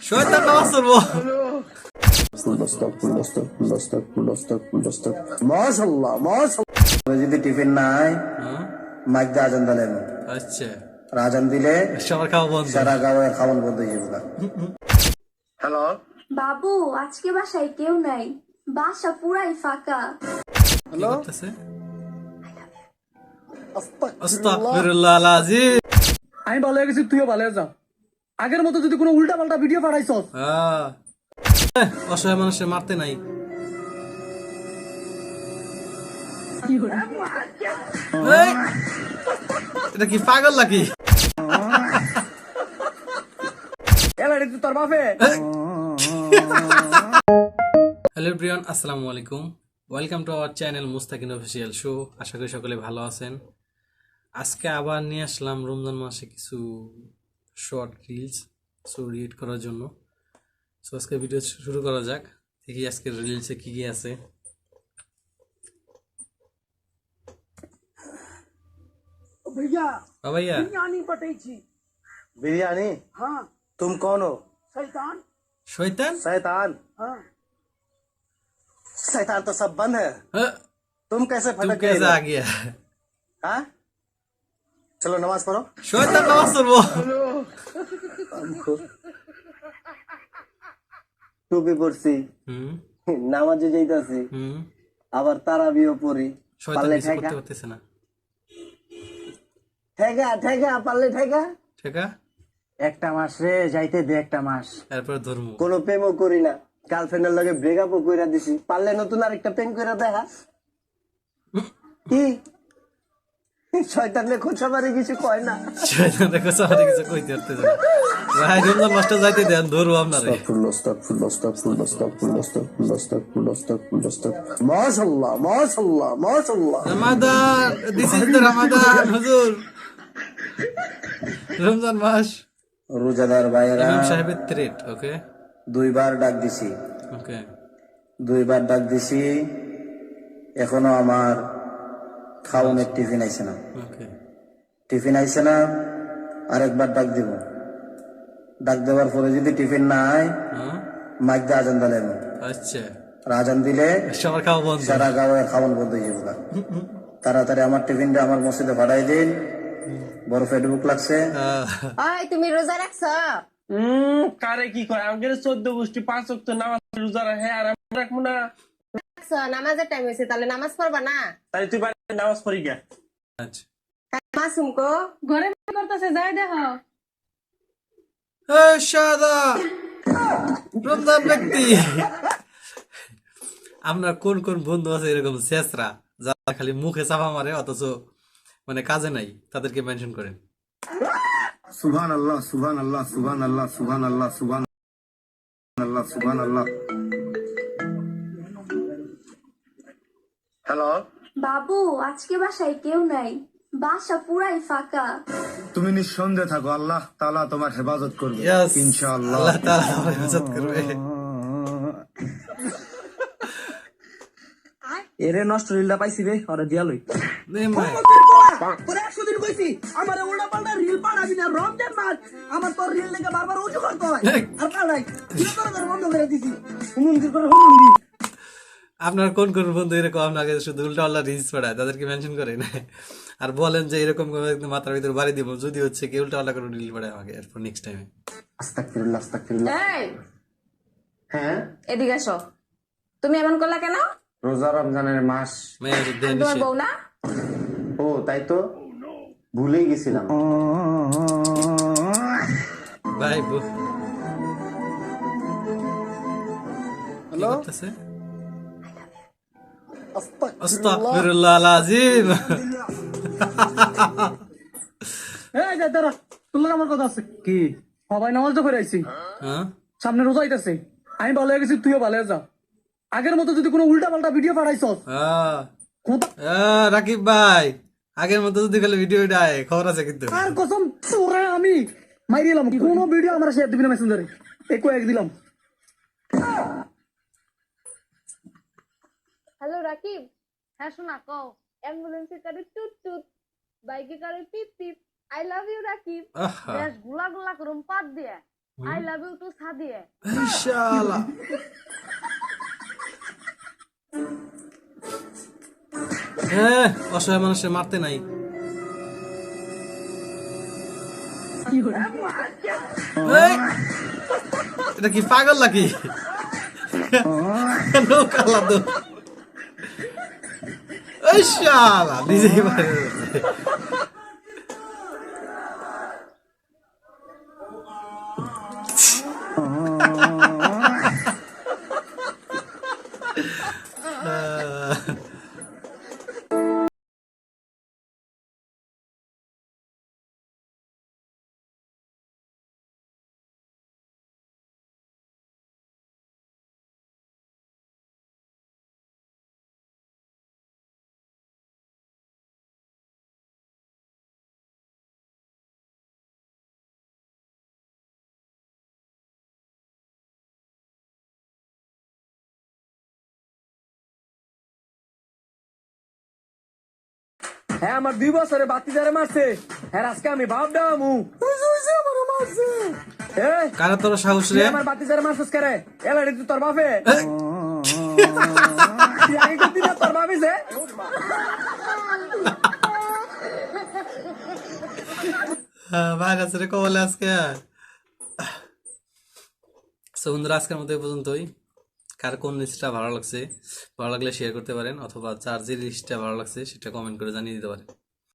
শয়তান নামাজ পড়বো। মাশাআল্লাহ মাশাআল্লাহ যদি টিফিন নাই মাইক দা আজান দিলেন আচ্ছা আজান দিলে সবার খাওয়া বন্ধ, সারা গাঁয়ের খাওয়ান বন্ধ হয়ে যাবে। হ্যালো বাবু, আজকে বাসায় কেউ নাই, বাসা পুরাই ফাঁকা। কি করতেছে? আস্তাগফিরুল্লাহ আল-আযীম। আমি ভালো হয়ে গেছি, তুইও ভালো হয়ে যা। আগের মতো যদি কোনো উল্টা পাল্টা ভিডিও পাঠাইছ অসহায় মানুষের মারতে নাই। এই, এটা কি পাগল নাকি? তোর বাপে হ্যালো প্রিয়ন, আসসালামু আলাইকুম, welcome to our channel Mustakin official show. আশা করি সকলে ভালো আছেন। আজকে আবার নিয়ে আসলাম রমজান মাসে কিছু শর্ট রিলস রিড করার জন্য। সো আজকে ভিডিও শুরু করা যাক, দেখি আজকের রিলসে কি কি আছে। भैया ভাইয়া बिरयानी पटाई छी। बिरयानी हाँ तुम कौन हो? शैतान। শয়তান। शैतान? हाँ शैतान तो सब बंद है, तुम कैसे तुम फटक कैसे गए? आ गया? हाँ चलो नमाज पढ़ो। শয়তান নামাজ পড়বো। টুপি পড়ছি, হুম নামাজে যাইতাছি, হুম আবার তারাবিও পড়ি। শয়তান পারলে কিছু ঠেকা করতে পারতেছে না। ঠেকা ঠেকা, পারলে ঠেকা। ঠিক আছে, একটা মাস রে যাইতে দে, একটা মাস। এরপর ধর্ম। কোনো প্রেমও করি না, গার্লফ্রেন্ডের লগে ব্রেকআপও কইরা দিছি, পারলে নতুন আরেকটা প্রেম কইরা দেখা। কি শয়তানে খোঁচাবারে কিছু কয় না। শয়তান দেখো সবাই কিছু কইতে পারতেছে না। ভাই রমজান মাসটা যাইতে দেন, ধরবো আপনারে। মাশাআল্লাহ মাশাআল্লাহ মাশাআল্লাহ। রমাদান, দিস ইজ দ্য রমাদান হুজুর। রমজান মাস। রোজাদার ভাইয়েরা, ইমাম সাহেবের থ্রেট। ওকে দুইবার ডাক দিছি, ওকে দুইবার ডাক দিছি, এখনো আমার খাওয়ানোর টিফিন আইছে না। ওকে টিফিন আইছে না, আরেকবার ডাক দিব। ডাক দেওয়ার পরে যদি টিফিন না আয় হ্যাঁ মাইক দা আজান দিলেন আচ্ছা আজান দিলে সবার খাওয়া বন্ধ। সারা গাঁয়ের খাওয়ান বন্ধ হয়ে যাবে। তাড়াতাড়ি আমার টিফিনটা আমার মসজিদে পাঠাই দিন, বড় ফেসবুক লাগছে। ওই, তুমি রোজা রাখছ? কারে কি কয় আমাদের 14 গোষ্ঠী 5 ওয়াক্ত নামাজ রোজা রাখে, আর আমরা রাখবো না? রাখছ, নামাজের টাইম হয়েছে, তাহলে নামাজ পড়বা না? তাই তুই বাড়িতে নামাজ পড়ি গে। আচ্ছা মাসুম কো ঘরে করতেছে, যাই দেখো। এই সাদা রমজান ব্যক্তি, আমরা কোন কোন বন্ধু আছে এরকম শেষরা যারা খালি মুখে চাপা মারে অথচ মানে কাজে নাই, তাদেরকে মেনশন করেন। সুবহান আল্লাহ সুবহান আল্লাহ সুবহান আল্লাহ সুবহান আল্লাহ সুবহান আল্লাহ সুবহান আল্লাহ। হ্যালো বাবু, আজকে বাসায় কেউ নাই, বাসা পুরাই ফাঁকা। তুমি নিঃসন্দেহে থাকো, আল্লাহ তাআলা তোমার হেফাজত করবে Yes, ইনশাআল্লাহ। আল্লাহ তাআলা আমার হেফাজত করবে। এরে নষ্ট রিলটা পাইছি রে, ওরে দিয়া লই। নে মাই, তোরে 100 দিন কইছি আমারে উল্টা পাল্টা রিল পাঠাবি না, রমজান মাস আমার তোর রিল দেখে বারবার ওযু করতে হয়, আর পাঠাই কি করে বন্ধ করে দিছি। হুমুন্দি করে হুমুন্দি। আপনার কোন কোন বন্ধু এরকম আপনাকে শুধু উল্টা পাল্টা রিলস পাঠায়, তাদেরকে মেনশন করেন আর বলেন যে এরকম করে একদম মাথার ভিতরে বাড়ি দিব যদি হচ্ছে কি উল্টা পাল্টা করে রিল পাঠায় আমাকে, এরপর নেক্সট টাইমে। আস্তাগফিরুল্লাহ আস্তাগফিরুল্লাহ। এই, হ্যাঁ এদিকে আসো। তুমি এমন করলা কেন? রোজা রমজানের মাস, মেয়ের দেহ তোমার নিষেধ। বউ না? ও তাই তো ভুলেই গেছিলাম। ভাই বউ কি করতেছে? আস্তাগফিরুল্লাহ আল-আযীম। এই যা দাঁড়া, তোর আমার কথা আছে কি সবাই নামাজ তো করে আইছি, হ্যাঁ সামনে রোজা আইতাছে। আমি ভালো হয়ে গেছি, তুইও ভালো হয়ে যা। আগের মতো যদি কোনো উল্টা পাল্টা ভিডিও পাঠাইছ রাকিব ভাই, আগের মতো যদি খালি ভিডিও দেয় খবর আছে কিন্তু। আর কসম তোরে আমি মাইরিলাম, কোনো ভিডিও আমরা শেয়ার দিবি না মেসেঞ্জারে, এক কয়েক দিলাম। হ্যালো রাকিব, হ্যাঁ শোনা কও। অ্যাম্বুলেন্সে কারে টুট টুট, বাইকে কারে পিপ পিপ। I love you Rakib. আহা, বেশ গুলা গুলা করুম পাত দিয়ে। I love you too Sadia. এই শালা হ্যাঁ, অসহায় মানুষের মারতে নাই। এই, এটা কি পাগল নাকি? নৌকা লাদো। এই শালা নিজেই মারে। হ্যাঁ আমার 2 বছরে বাতি যারে মারছে হ্যাঁ আজকে আমি ভাব দামু কারা তোর সাহস রে? আমার বাতি যারে মারছিস কারে এলা রে তুই তোর বাপে এই, তুই আগে করতি না তোর বাপে যে ভাইরাস রে কবলে আজকে। সো বন্ধুরা, আজকের মতো এই পর্যন্তই। কার কোন জিনিসটা ভালো লাগছে, ভালো লাগলে শেয়ার করতে পারেন, অথবা যার যে জিনিসটা ভালো লাগছে সেটা কমেন্ট করে জানিয়ে দিতে পারেন।